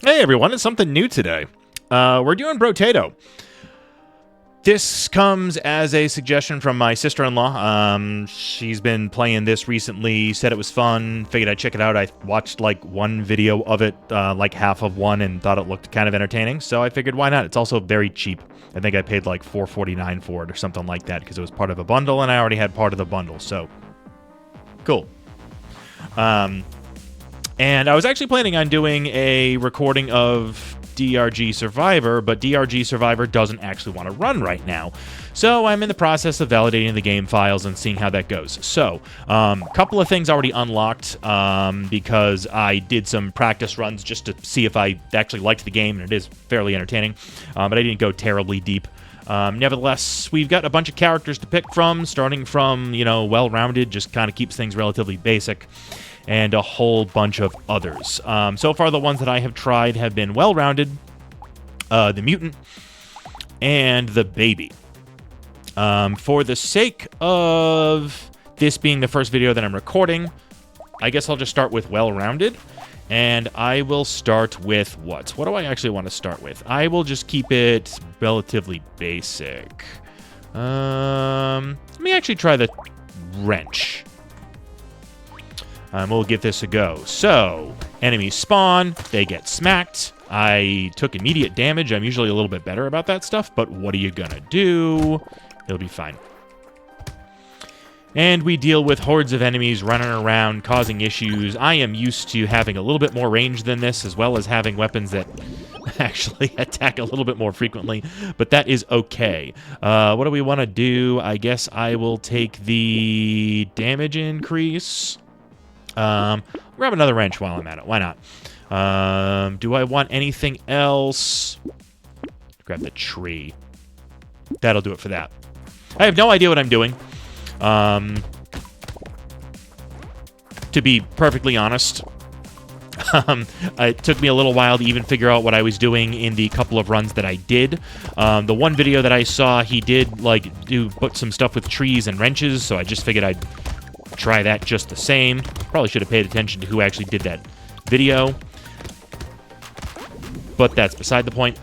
Hey everyone, it's something new today. We're doing Brotato. This comes as a suggestion from my sister-in-law. She's been playing this recently, said it was fun, figured I'd check it out. I watched like one video of it, like half of one, and thought it looked kind of entertaining, so I figured why not? It's also very cheap. I think I paid like $4.49 for it or something like that because it was part of a bundle and I already had part of the bundle, so cool. And I was actually planning on doing a recording of DRG Survivor, but DRG Survivor doesn't actually want to run right now. So I'm in the process of validating the game files and seeing how that goes. So, a couple of things already unlocked because I did some practice runs just to see if I actually liked the game, and it is fairly entertaining, but I didn't go terribly deep. Nevertheless, we've got a bunch of characters to pick from, starting from, well-rounded, just kind of keeps things relatively basic, and a whole bunch of others. So far, the ones that I have tried have been well-rounded, the mutant, and the baby. For the sake of this being the first video that I'm recording, I guess I'll just start with well-rounded, and I will start with what? What do I actually want to start with? I will just keep it relatively basic. Let me actually try the wrench. We'll give this a go. So, enemies spawn, they get smacked. I took immediate damage. I'm usually a little bit better about that stuff, but what are you gonna do? It'll be fine. And we deal with hordes of enemies running around, causing issues. I am used to having a little bit more range than this, as well as having weapons that actually attack a little bit more frequently, but that is okay. What do we want to do? I guess I will take the damage increase. Grab another wrench while I'm at it. Why not? Do I want anything else? Grab the tree. That'll do it for that. I have no idea what I'm doing. To be perfectly honest, it took me a little while to even figure out what I was doing in the couple of runs that I did. The one video that I saw, he did put some stuff with trees and wrenches, so I just figured I'd try that just the same. Probably should have paid attention to who actually did that video, but that's beside the point.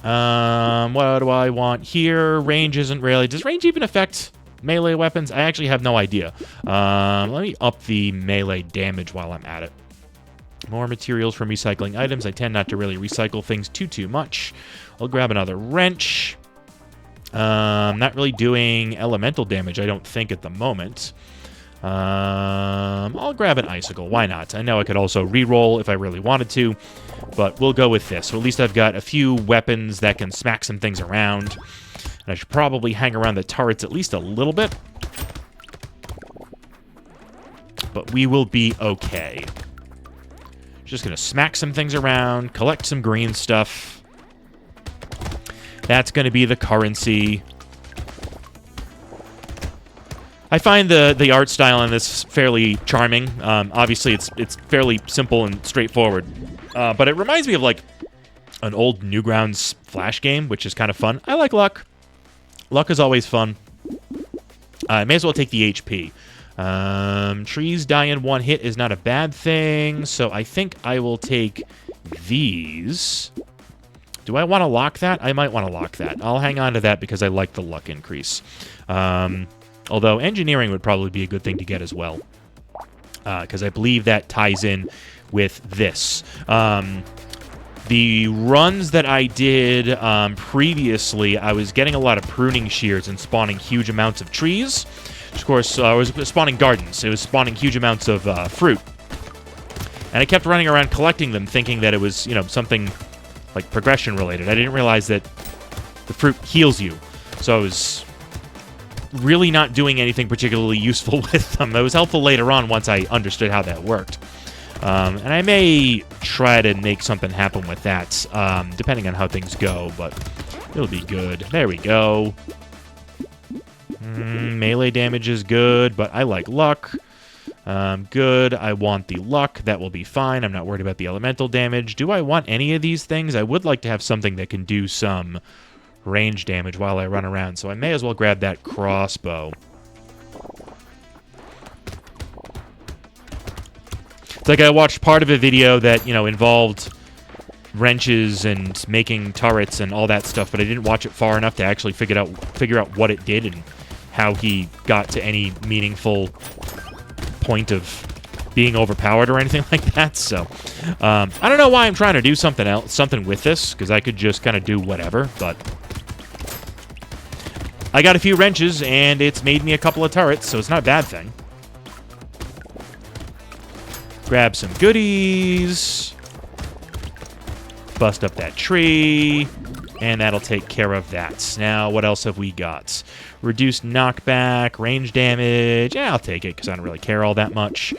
What do I want here? Range isn't really... Does range even affect melee weapons? I actually have no idea. Let me up the melee damage while I'm at it. More materials from recycling items. I tend not to really recycle things too much. I'll grab another wrench. Not really doing elemental damage, I don't think, at the moment. I'll grab an icicle. Why not? I know I could also re-roll if I really wanted to, but we'll go with this. So at least I've got a few weapons that can smack some things around. And I should probably hang around the turrets at least a little bit. But we will be okay. Just going to smack some things around, collect some green stuff. That's going to be the currency. I find the art style in this fairly charming. Obviously, it's fairly simple and straightforward. But it reminds me of, like, an old Newgrounds Flash game, which is kind of fun. I like luck. Luck is always fun. I may as well take the HP. Trees die in one hit is not a bad thing, so I think I will take these. Do I want to lock that? I might want to lock that. I'll hang on to that because I like the luck increase. Although engineering would probably be a good thing to get as well, because I believe that ties in with this. The runs that I did previously, I was getting a lot of pruning shears and spawning huge amounts of trees. Of course, I was spawning gardens. It was spawning huge amounts of fruit. And I kept running around collecting them, thinking that it was, something like progression related. I didn't realize that the fruit heals you. So I was really not doing anything particularly useful with them. It was helpful later on once I understood how that worked. And I may try to make something happen with that, depending on how things go, but it'll be good. There we go. Melee damage is good, but I like luck. Good. I want the luck. That will be fine. I'm not worried about the elemental damage. Do I want any of these things? I would like to have something that can do some range damage while I run around, so I may as well grab that crossbow. It's like I watched part of a video that, involved wrenches and making turrets and all that stuff, but I didn't watch it far enough to actually figure out what it did and how he got to any meaningful point of being overpowered or anything like that. So I don't know why I'm trying to do something with this, because I could just kind of do whatever, but I got a few wrenches and it's made me a couple of turrets, so it's not a bad thing. Grab some goodies. Bust up that tree. And that'll take care of that. Now, what else have we got? Reduced knockback, range damage. Yeah, I'll take it because I don't really care all that much.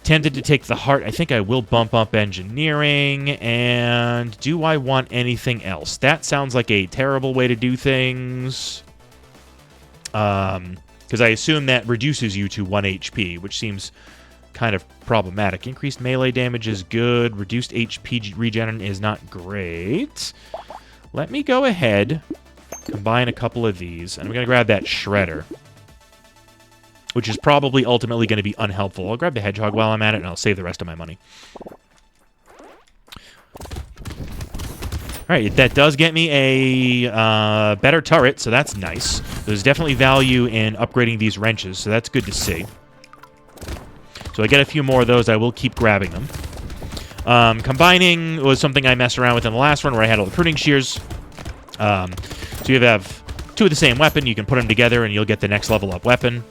Tempted to take the heart. I think I will bump up engineering. And do I want anything else? That sounds like a terrible way to do things. Because I assume that reduces you to 1 HP, which seems kind of problematic. Increased melee damage is good. Reduced HP regen is not great. Let me go ahead, combine a couple of these, and I'm going to grab that shredder, which is probably ultimately going to be unhelpful. I'll grab the hedgehog while I'm at it, and I'll save the rest of my money. All right, that does get me a better turret, so that's nice. There's definitely value in upgrading these wrenches, so that's good to see. So I get a few more of those. I will keep grabbing them. Combining was something I messed around with in the last one where I had all the pruning shears. So you have two of the same weapon. You can put them together and you'll get the next level up weapon.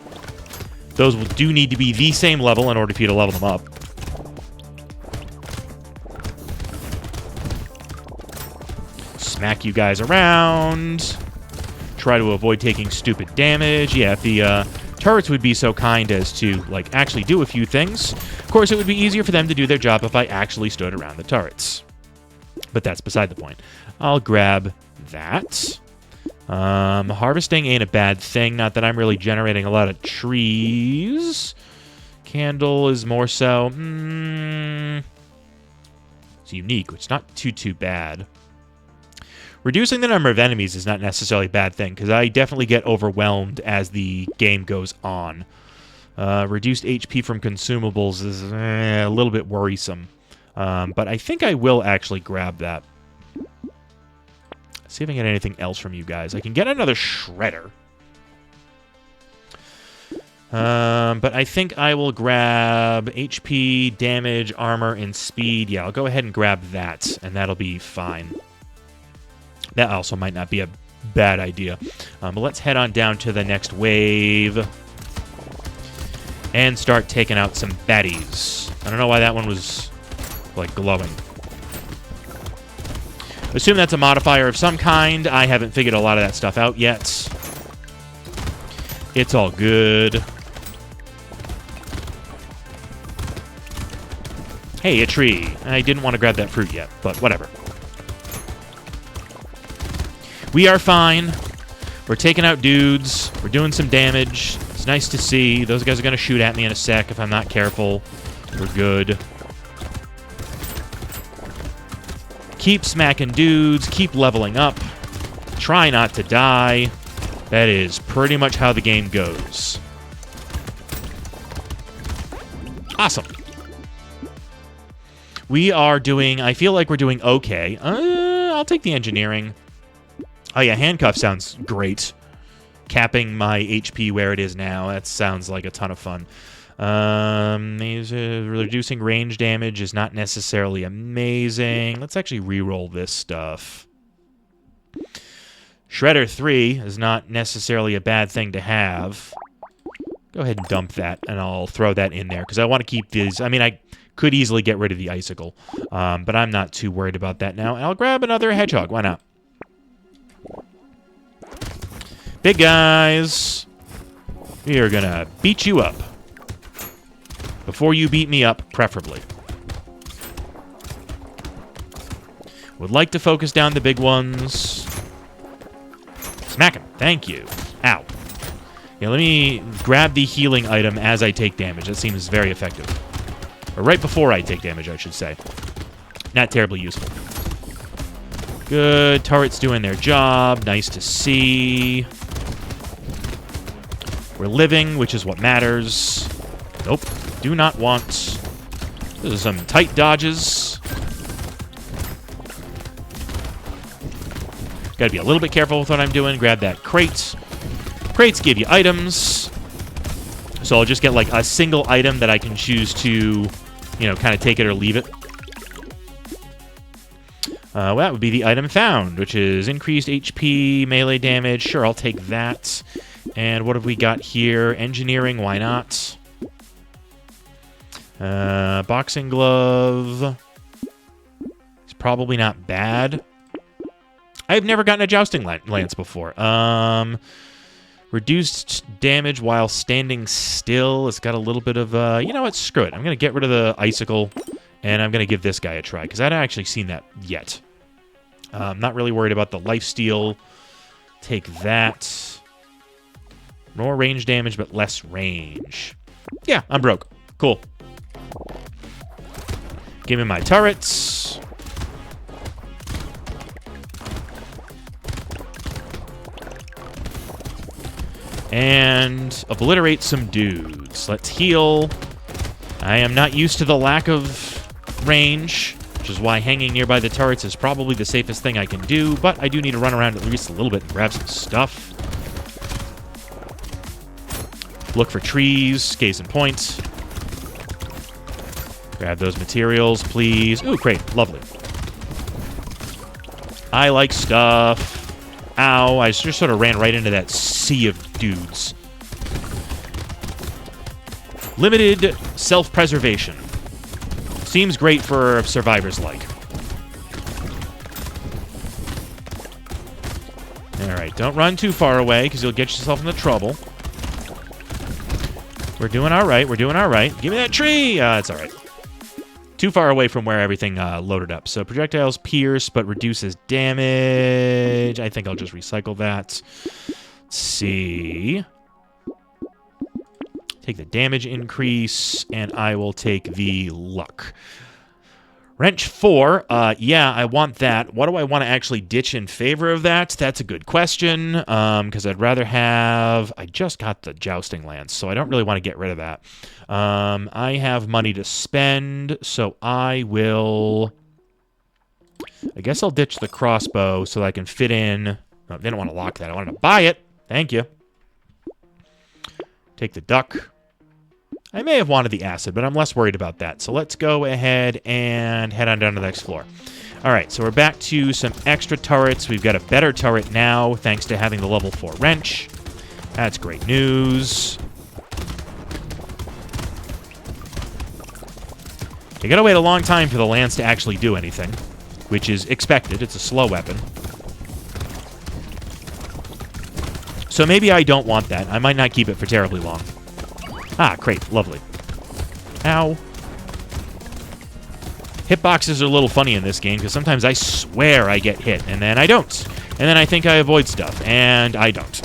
Those do need to be the same level in order for you to level them up. Smack you guys around. Try to avoid taking stupid damage. Yeah, if the turrets would be so kind as to, like, actually do a few things. Of course, it would be easier for them to do their job if I actually stood around the turrets. But that's beside the point. I'll grab that. Harvesting ain't a bad thing. Not that I'm really generating a lot of trees. Candle is more so. It's unique, which is not too bad. Reducing the number of enemies is not necessarily a bad thing, because I definitely get overwhelmed as the game goes on. Reduced HP from consumables is a little bit worrisome. But I think I will actually grab that. See if I can get anything else from you guys. I can get another shredder. But I think I will grab HP, damage, armor, and speed. Yeah, I'll go ahead and grab that, and that'll be fine. That also might not be a bad idea. But let's head on down to the next wave and start taking out some baddies. I don't know why that one was, like, glowing. Assume that's a modifier of some kind. I haven't figured a lot of that stuff out yet. It's all good. Hey, a tree. I didn't want to grab that fruit yet, but whatever. We are fine. We're taking out dudes. We're doing some damage. It's nice to see. Those guys are going to shoot at me in a sec if I'm not careful. We're good. Keep smacking dudes. Keep leveling up. Try not to die. That is pretty much how the game goes. Awesome. We are doing... I feel like we're doing okay. I'll take the engineering. Oh, yeah, handcuff sounds great. Capping my HP where it is now. That sounds like a ton of fun. Reducing range damage is not necessarily amazing. Let's actually re-roll this stuff. Shredder 3 is not necessarily a bad thing to have. Go ahead and dump that, and I'll throw that in there, because I want to keep these... I mean, I could easily get rid of the icicle, but I'm not too worried about that now. I'll grab another hedgehog. Why not? Big guys, we are going to beat you up. Before you beat me up, preferably. Would like to focus down the big ones. Smack him. Thank you. Ow. Yeah, let me grab the healing item as I take damage. That seems very effective. Or right before I take damage, I should say. Not terribly useful. Good. Turret's doing their job. Nice to see. We're living, which is what matters. Nope. Do not want. Those are some tight dodges. Got to be a little bit careful with what I'm doing. Grab that crate. Crates give you items. So I'll just get like a single item that I can choose to, you know, kind of take it or leave it. Well, that would be the item found, which is increased HP, melee damage. Sure, I'll take that. And what have we got here? Engineering, why not? Boxing glove. It's probably not bad. I've never gotten a jousting lance before. Reduced damage while standing still. It's got a little bit of, you know what? Screw it. I'm going to get rid of the icicle, and I'm going to give this guy a try, because I haven't actually seen that yet. I'm not really worried about the lifesteal. Take that. More range damage, but less range. Yeah, I'm broke. Cool. Give me my turrets. And obliterate some dudes. Let's heal. I am not used to the lack of range, which is why hanging nearby the turrets is probably the safest thing I can do, but I do need to run around at least a little bit and grab some stuff. Look for trees, case in point. Grab those materials, please. Ooh, great. Lovely. I like stuff. Ow, I just sort of ran right into that sea of dudes. Limited self-preservation. Seems great for survivors like. Alright, don't run too far away, because you'll get yourself into trouble. We're doing alright, we're doing alright. Give me that tree! It's alright. Too far away from where everything loaded up. So projectiles pierce, but reduces damage. I think I'll just recycle that. Let's see. Take the damage increase, and I will take the luck. Wrench 4. Yeah, I want that. What do I want to actually ditch in favor of that? That's a good question, because I'd rather have... I just got the jousting lance, so I don't really want to get rid of that. I have money to spend, so I will... I guess I'll ditch the crossbow so that I can fit in... Oh, they don't want to lock that. I wanted to buy it. Thank you. Take the duck. I may have wanted the acid, but I'm less worried about that. So let's go ahead and head on down to the next floor. All right, so we're back to some extra turrets. We've got a better turret now, thanks to having the level 4 wrench. That's great news. You gotta wait a long time for the lance to actually do anything, which is expected. It's a slow weapon. So maybe I don't want that. I might not keep it for terribly long. Ah, great. Lovely. Ow. Hitboxes are a little funny in this game, because sometimes I swear I get hit, and then I don't. And then I think I avoid stuff, and I don't.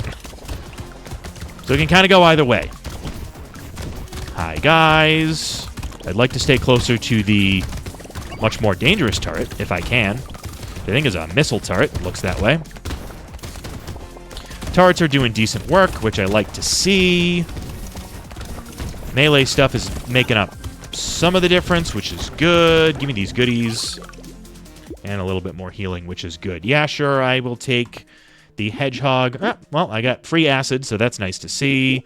So it can kind of go either way. Hi, guys. I'd like to stay closer to the much more dangerous turret, if I can. I think it's a missile turret. It looks that way. Turrets are doing decent work, which I like to see. Melee stuff is making up some of the difference, which is good. Give me these goodies. And a little bit more healing, which is good. Yeah, sure, I will take the hedgehog. Ah, well, I got free acid, so that's nice to see.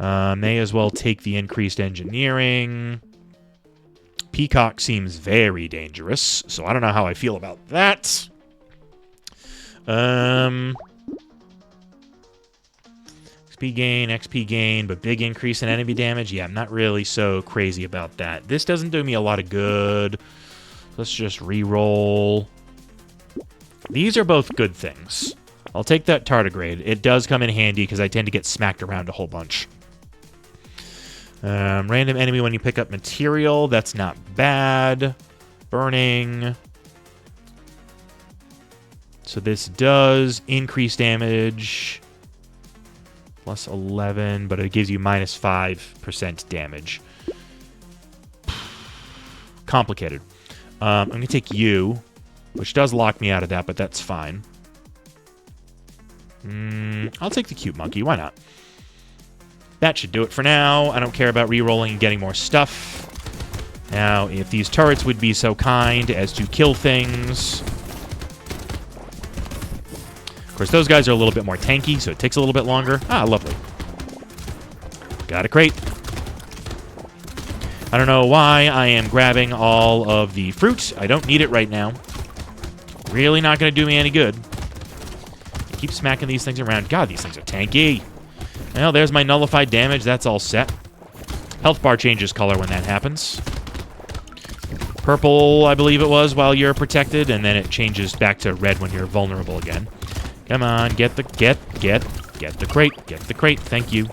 May as well take the increased engineering. Peacock seems very dangerous, so I don't know how I feel about that. XP gain, but big increase in enemy damage. Yeah, I'm not really so crazy about that. This doesn't do me a lot of good. Let's just re-roll. These are both good things. I'll take that tardigrade. It does come in handy because I tend to get smacked around a whole bunch. Random enemy when you pick up material. That's not bad. Burning. So this does increase damage. Plus 11, but it gives you minus 5% damage. Complicated. I'm going to take you, which does lock me out of that, but that's fine. I'll take the cute monkey. Why not? That should do it for now. I don't care about re-rolling and getting more stuff. Now, if these turrets would be so kind as to kill things... course, those guys are a little bit more tanky, so it takes a little bit longer. Ah, lovely. Got a crate. I don't know why I am grabbing all of the fruit. I don't need it right now. Really not going to do me any good. Keep smacking these things around. God, these things are tanky. Well, there's my nullified damage. That's all set. Health bar changes color when that happens. Purple, I believe it was, while you're protected, and then it changes back to red when you're vulnerable again. Come on, get the crate. Get the crate. Thank you.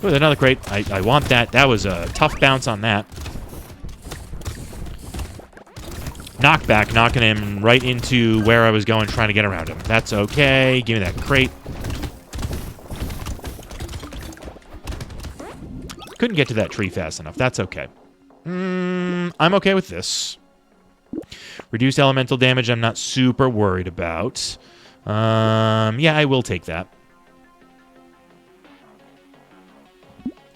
Ooh, another crate. I want that. That was a tough bounce on that. Knockback, knocking him right into where I was going, trying to get around him. That's okay. Give me that crate. Couldn't get to that tree fast enough. That's okay. I'm okay with this. Reduced elemental damage, I'm not super worried about. Yeah, I will take that.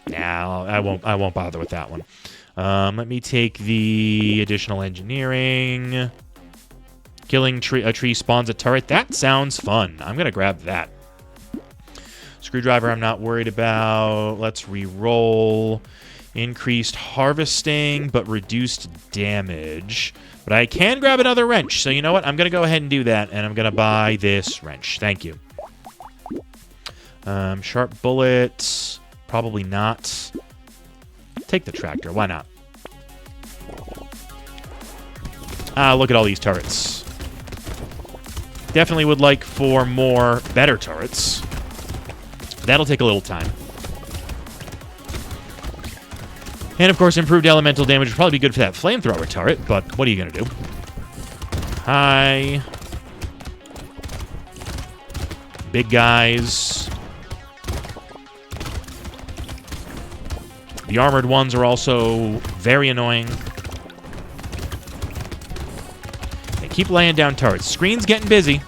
Now, I won't bother with that one. Let me take the additional engineering. Killing a tree spawns a turret. That sounds fun. I'm going to grab that. Screwdriver I'm not worried about. Let's re-roll. Increased harvesting, but reduced damage. But I can grab another wrench. So you know what? I'm going to go ahead and do that, and I'm going to buy this wrench. Thank you. Sharp bullet. Probably not. Take the tractor. Why not? Ah, look at all these turrets. Definitely would like for more better turrets. That'll take a little time. And, of course, improved elemental damage would probably be good for that flamethrower turret, but what are you going to do? Hi. Big guys. The armored ones are also very annoying. They keep laying down turrets. Screen's getting busy.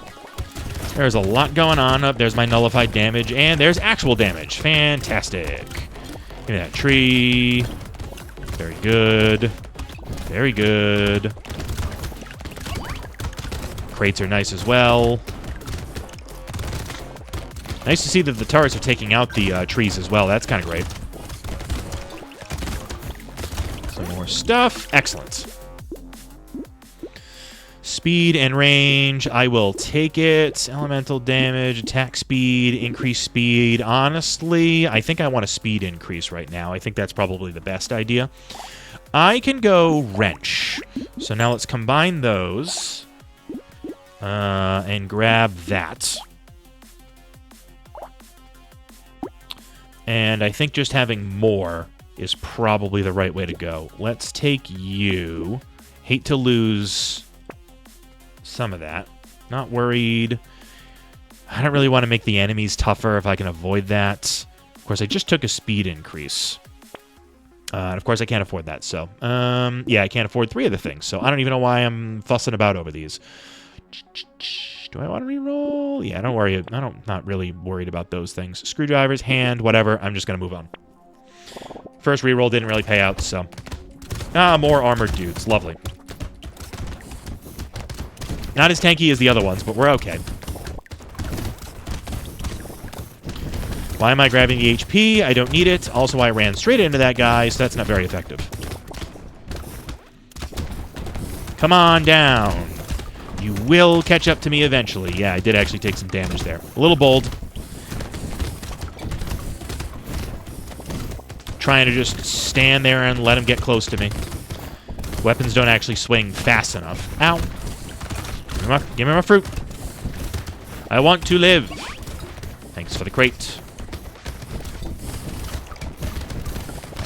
There's a lot going on. Oh, there's my nullified damage, and there's actual damage. Fantastic. Give me that tree. Very good. Very good. Crates are nice as well. Nice to see that the turrets are taking out the trees as well. That's kind of great. Some more stuff. Excellent. Speed and range. I will take it. Elemental damage, attack speed, increase speed. Honestly, I think I want a speed increase right now. I think that's probably the best idea. I can go wrench. So now let's combine those and grab that. And I think just having more is probably the right way to go. Let's take you. Hate to lose some of that. Not worried. I don't really want to make the enemies tougher if I can avoid that. Of course, I just took a speed increase. And of course, I can't afford that. So, yeah, I can't afford 3 of the things. So I don't even know why I'm fussing about over these. Do I want to reroll? Yeah, don't worry. Not really worried about those things. Screwdrivers, hand, whatever. I'm just going to move on. First reroll didn't really pay out, so. Ah, more armored dudes. Lovely. Not as tanky as the other ones, but we're okay. Why am I grabbing the HP? I don't need it. Also, I ran straight into that guy, so that's not very effective. Come on down. You will catch up to me eventually. Yeah, I did actually take some damage there. A little bold. Trying to just stand there and let him get close to me. Weapons don't actually swing fast enough. Ow. Give me my fruit. I want to live. Thanks for the crate.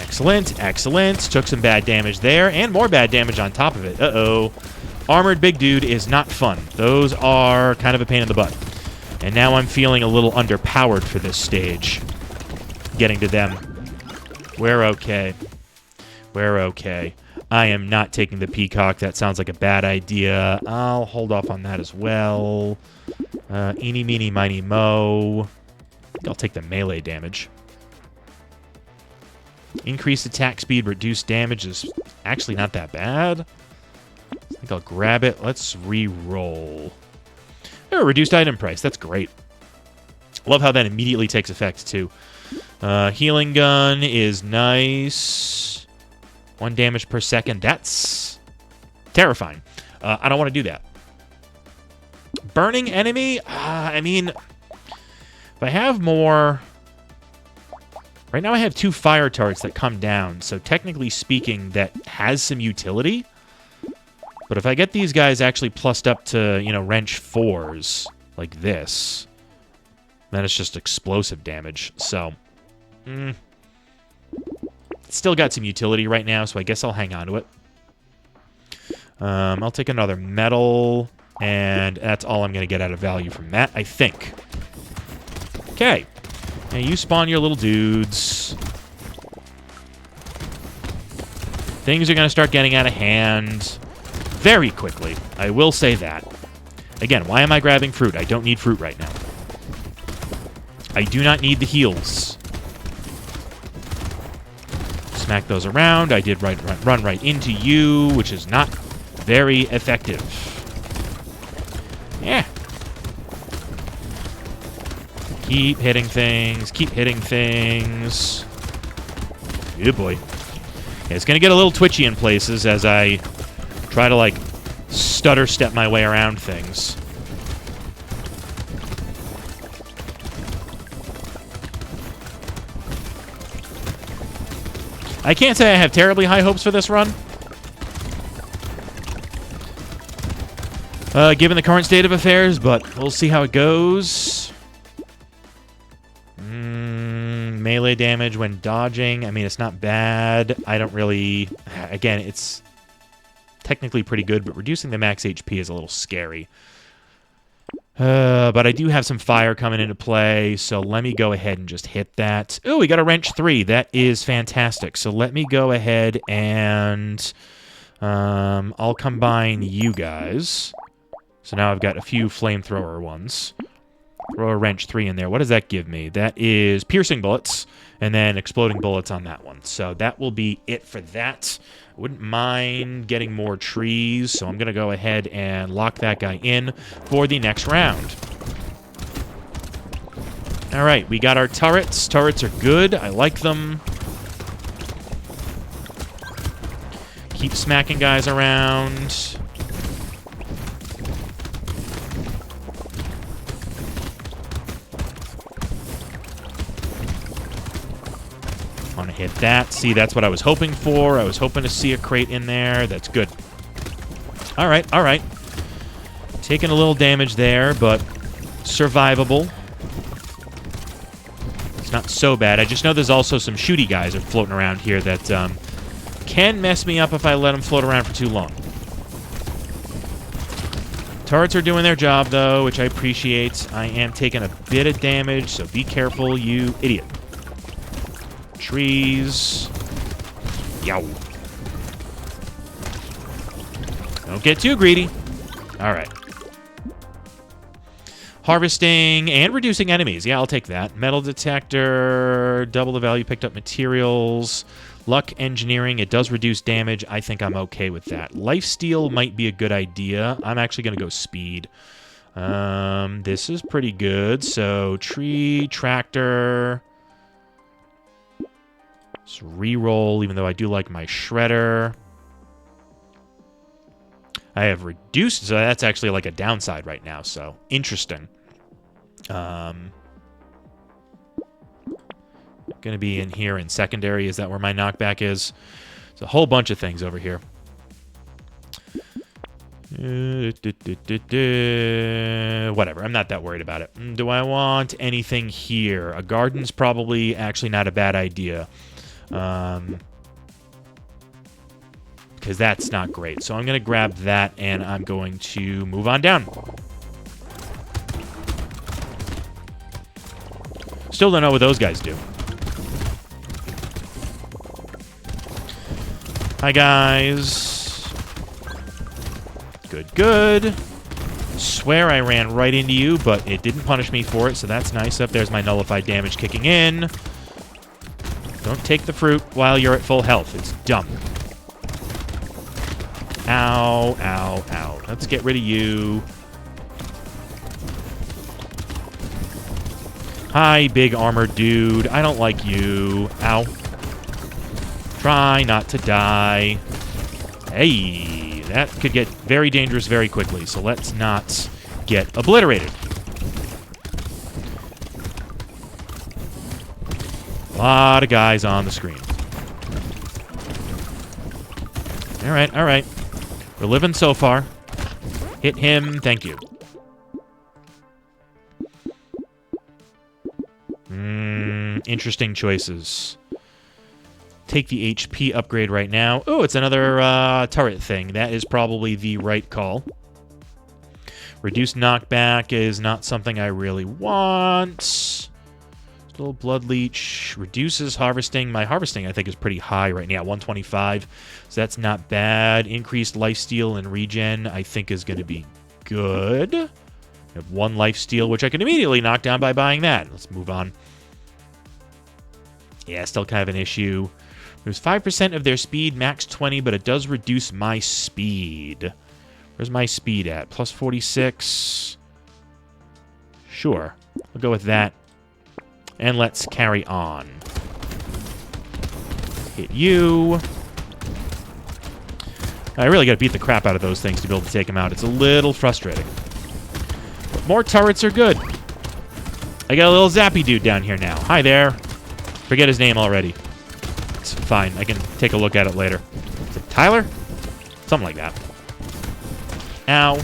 Excellent, excellent. Took some bad damage there, and more bad damage on top of it. Uh-oh. Armored big dude is not fun. Those are kind of a pain in the butt. And now I'm feeling a little underpowered for this stage. Getting to them. We're okay. We're okay. I am not taking the peacock. That sounds like a bad idea. I'll hold off on that as well. Eeny, meeny, miny, mo. I think I'll take the melee damage. Increased attack speed, reduced damage is actually not that bad. I think I'll grab it. Let's re-roll. Oh, reduced item price. That's great. Love how that immediately takes effect, too. Healing gun is nice. 1 damage per second. That's terrifying. I don't want to do that. Burning enemy? I mean, if I have more... Right now I have 2 fire turrets that come down, so technically speaking, that has some utility. But if I get these guys actually plussed up to, you know, wrench 4s, like this, then it's just explosive damage. So, still got some utility right now, so I guess I'll hang on to it. I'll take another metal, and that's all I'm going to get out of value from that, I think. Okay. Now you spawn your little dudes. Things are going to start getting out of hand very quickly. I will say that. Again, why am I grabbing fruit? I don't need fruit right now. I do not need the heals. Smack those around. I did run right into you, which is not very effective. Yeah. Keep hitting things. Keep hitting things. Good boy. Yeah, it's going to get a little twitchy in places as I try to, like, stutter step my way around things. I can't say I have terribly high hopes for this run. Given the current state of affairs, but we'll see how it goes. Melee damage when dodging. I mean, it's not bad. I don't really... Again, it's technically pretty good, but reducing the max HP is a little scary. But I do have some fire coming into play, so let me go ahead and just hit that. Oh, we got a wrench 3. That is fantastic. So let me go ahead and I'll combine you guys. So now I've got a few flamethrower ones. Throw a wrench 3 in there. What does that give me? That is piercing bullets and then exploding bullets on that one. So that will be it for that. Wouldn't mind getting more trees, so I'm going to go ahead and lock that guy in for the next round. All right, we got our turrets. Turrets are good. I like them. Keep smacking guys around. Want to hit that. See, that's what I was hoping for. I was hoping to see a crate in there. That's good. All right, all right. Taking a little damage there, but survivable. It's not so bad. I just know there's also some shooty guys are floating around here that can mess me up if I let them float around for too long. Turrets are doing their job, though, which I appreciate. I am taking a bit of damage, so be careful, you idiot. Trees. Yow. Don't get too greedy. All right. Harvesting and reducing enemies. Yeah, I'll take that. Metal detector. Double the value picked up materials. Luck engineering. It does reduce damage. I think I'm okay with that. Lifesteal might be a good idea. I'm actually going to go speed. This is pretty good. So tree, tractor. Let's reroll, even though I do like my shredder. I have reduced, so that's actually like a downside right now, so interesting. Going to be in here in secondary. Is that where my knockback is? There's a whole bunch of things over here. Whatever, I'm not that worried about it. Do I want anything here? A garden's probably actually not a bad idea. Because that's not great. So I'm going to grab that, and I'm going to move on down. Still don't know what those guys do. Hi, guys. Good, good. Swear I ran right into you, but it didn't punish me for it, so that's nice. Up there's my nullified damage kicking in. Don't take the fruit while you're at full health. It's dumb. Ow, ow, ow. Let's get rid of you. Hi, big armored dude. I don't like you. Ow. Try not to die. Hey, that could get very dangerous very quickly, so let's not get obliterated. A lot of guys on the screen. All right, all right. We're living so far. Hit him, thank you. Interesting choices. Take the HP upgrade right now. Oh, it's another turret thing. That is probably the right call. Reduced knockback is not something I really want. Little blood leech. Reduces harvesting. My harvesting, I think, is pretty high right now. 125. So that's not bad. Increased lifesteal and regen, I think, is going to be good. I have 1 lifesteal, which I can immediately knock down by buying that. Let's move on. Yeah, still kind of an issue. There's 5% of their speed, max 20, but it does reduce my speed. Where's my speed at? Plus 46. Sure. I'll go with that. And let's carry on. Hit you. I really got to beat the crap out of those things to be able to take them out. It's a little frustrating. But more turrets are good. I got a little zappy dude down here now. Hi there. Forget his name already. It's fine. I can take a look at it later. Is it Tyler? Something like that. Ow.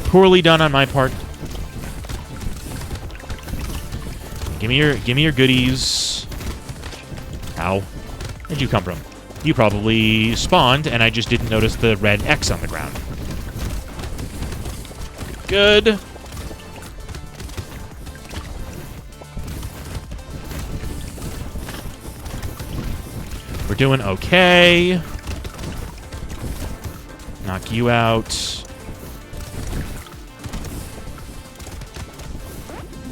Poorly done on my part. Give me your goodies. Ow. Where'd you come from? You probably spawned, and I just didn't notice the red X on the ground. Good. We're doing okay. Knock you out.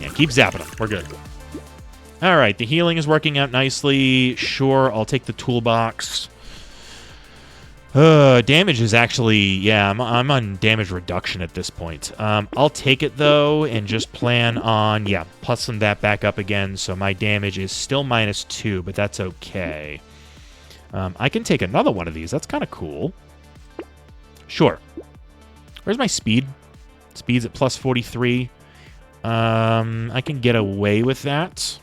Yeah, keep zapping them. We're good. All right, the healing is working out nicely. Sure, I'll take the toolbox. Damage is actually... Yeah, I'm on damage reduction at this point. I'll take it, though, and just plan on, yeah, plussing that back up again. So my damage is still -2, but that's okay. I can take another one of these. That's kind of cool. Sure. Where's my speed? Speed's at plus 43. I can get away with that.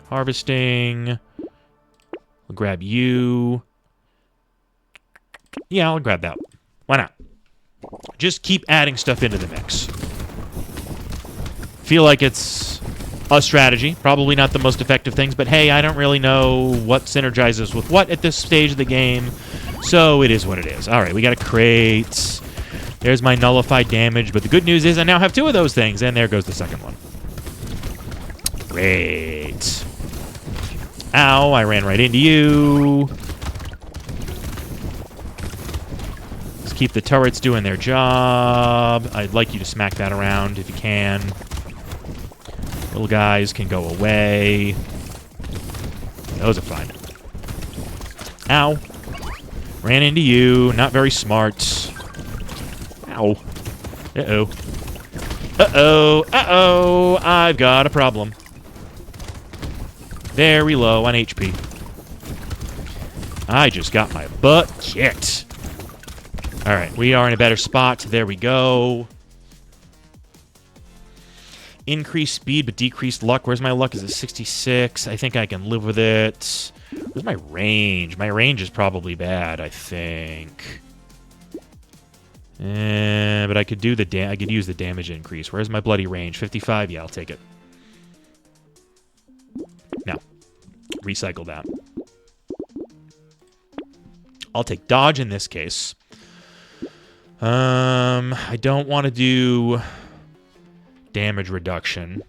Harvesting. I'll grab you. Yeah, I'll grab that. Why not? Just keep adding stuff into the mix. Feel like it's a strategy. Probably not the most effective things, but hey, I don't really know what synergizes with what at this stage of the game, so it is what it is. All right, we got a crate. There's my nullified damage, but the good news is I now have 2 of those things, and there goes the second one. Great. Ow, I ran right into you. Let's keep the turrets doing their job. I'd like you to smack that around if you can. Little guys can go away. Those are fine. Ow. Ran into you. Not very smart. Ow. Uh-oh. Uh-oh. Uh-oh. I've got a problem. Very low on HP. I just got my butt kicked. All right, we are in a better spot. There we go. Increased speed, but decreased luck. Where's my luck? Is it 66? I think I can live with it. Where's my range? My range is probably bad, I think. But I could do the I could use the damage increase. Where's my bloody range? 55? Yeah, I'll take it. No. Recycle that. I'll take dodge in this case. I don't want to do damage reduction.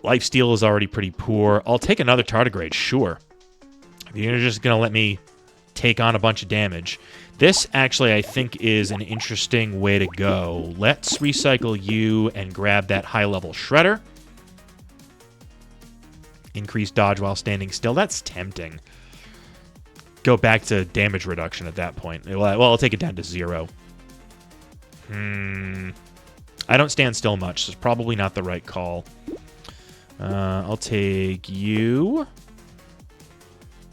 Lifesteal is already pretty poor. I'll take another tardigrade, sure. If you're just going to let me take on a bunch of damage. This, actually, I think is an interesting way to go. Let's recycle you and grab that high-level shredder. Increase dodge while standing still. That's tempting. Go back to damage reduction at that point. Well, I'll take it down to 0. I don't stand still much, so it's probably not the right call. I'll take you.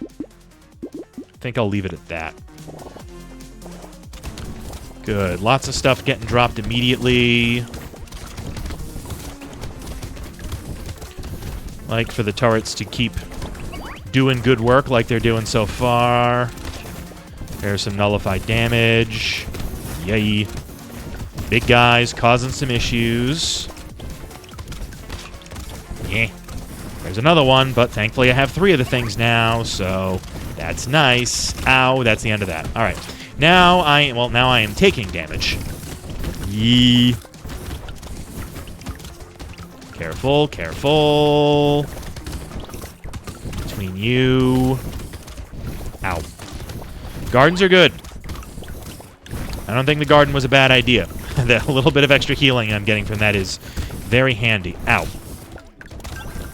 I think I'll leave it at that. Good. Lots of stuff getting dropped immediately. Like for the turrets to keep doing good work like they're doing so far. There's some nullified damage. Yay. Big guys causing some issues. Yeah. There's another one, but thankfully I have 3 of the things now, so that's nice. Ow, that's the end of that. All right. Now I am taking damage. Yee. Careful, careful. Between you. Ow. Gardens are good. I don't think the garden was a bad idea. The little bit of extra healing I'm getting from that is very handy. Ow.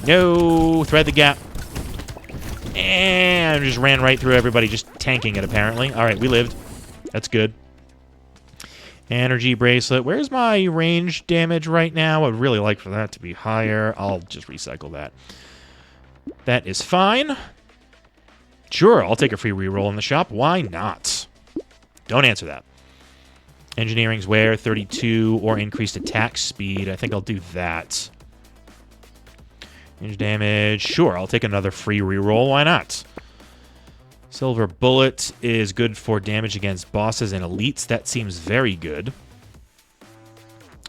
No, thread the gap. And just ran right through everybody, just tanking it, apparently. All right, we lived. That's good. Energy bracelet. Where's my range damage right now? I'd really like for that to be higher. I'll just recycle that. That is fine. Sure, I'll take a free reroll in the shop. Why not? Don't answer that. Engineering's wear, 32, or increased attack speed. I think I'll do that. Range damage. Sure, I'll take another free reroll. Why not? Silver bullet is good for damage against bosses and elites. That seems very good.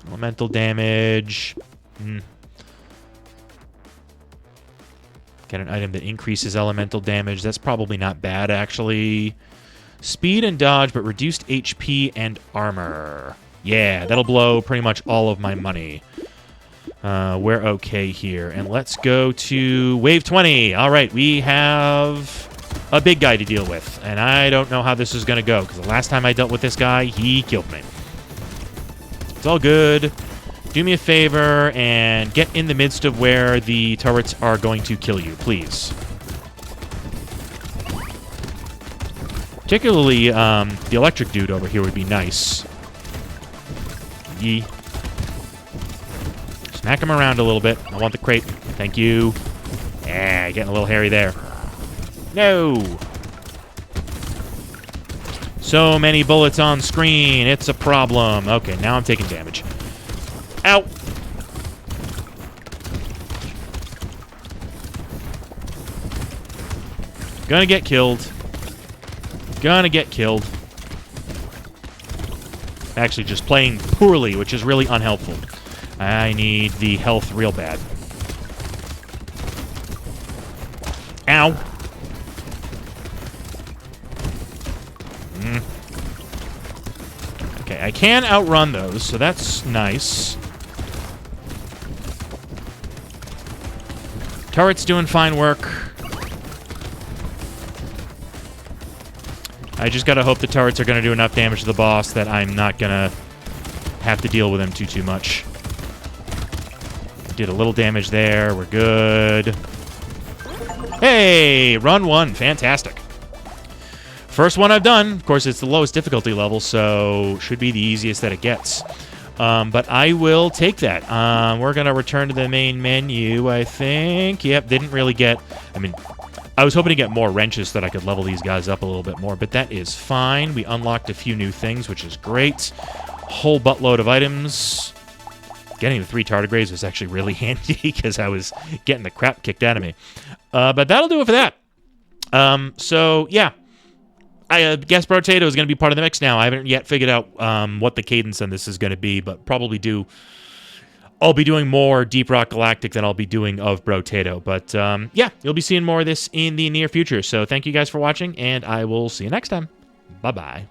Elemental damage. Get an item that increases elemental damage. That's probably not bad, actually. Speed and dodge, but reduced HP and armor. Yeah, that'll blow pretty much all of my money. We're okay here. And let's go to wave 20. All right, we have a big guy to deal with. And I don't know how this is going to go, because the last time I dealt with this guy, he killed me. It's all good. Do me a favor and get in the midst of where the turrets are going to kill you, please. Particularly, the electric dude over here would be nice. Yee. Smack him around a little bit. I want the crate. Thank you. Yeah, getting a little hairy there. No! So many bullets on screen. It's a problem. Okay, now I'm taking damage. Ow! Gonna get killed. Gonna get killed. Actually, just playing poorly, which is really unhelpful. I need the health real bad. Ow. Okay, I can outrun those, so that's nice. Turret's doing fine work. I just gotta hope the turrets are gonna do enough damage to the boss that I'm not gonna have to deal with him too much. Did a little damage there. We're good. Hey! Run 1. Fantastic. First one I've done. Of course, it's the lowest difficulty level, so should be the easiest that it gets. But I will take that. We're going to return to the main menu, I think. Yep, didn't really get... I mean, I was hoping to get more wrenches so that I could level these guys up a little bit more, but that is fine. We unlocked a few new things, which is great. Whole buttload of items. Getting the 3 tardigrades was actually really handy because I was getting the crap kicked out of me. But that'll do it for that. So, yeah. I guess Brotato is going to be part of the mix now. I haven't yet figured out what the cadence on this is going to be, but probably I'll be doing more Deep Rock Galactic than I'll be doing of Brotato. But, yeah, you'll be seeing more of this in the near future. So thank you guys for watching, and I will see you next time. Bye-bye.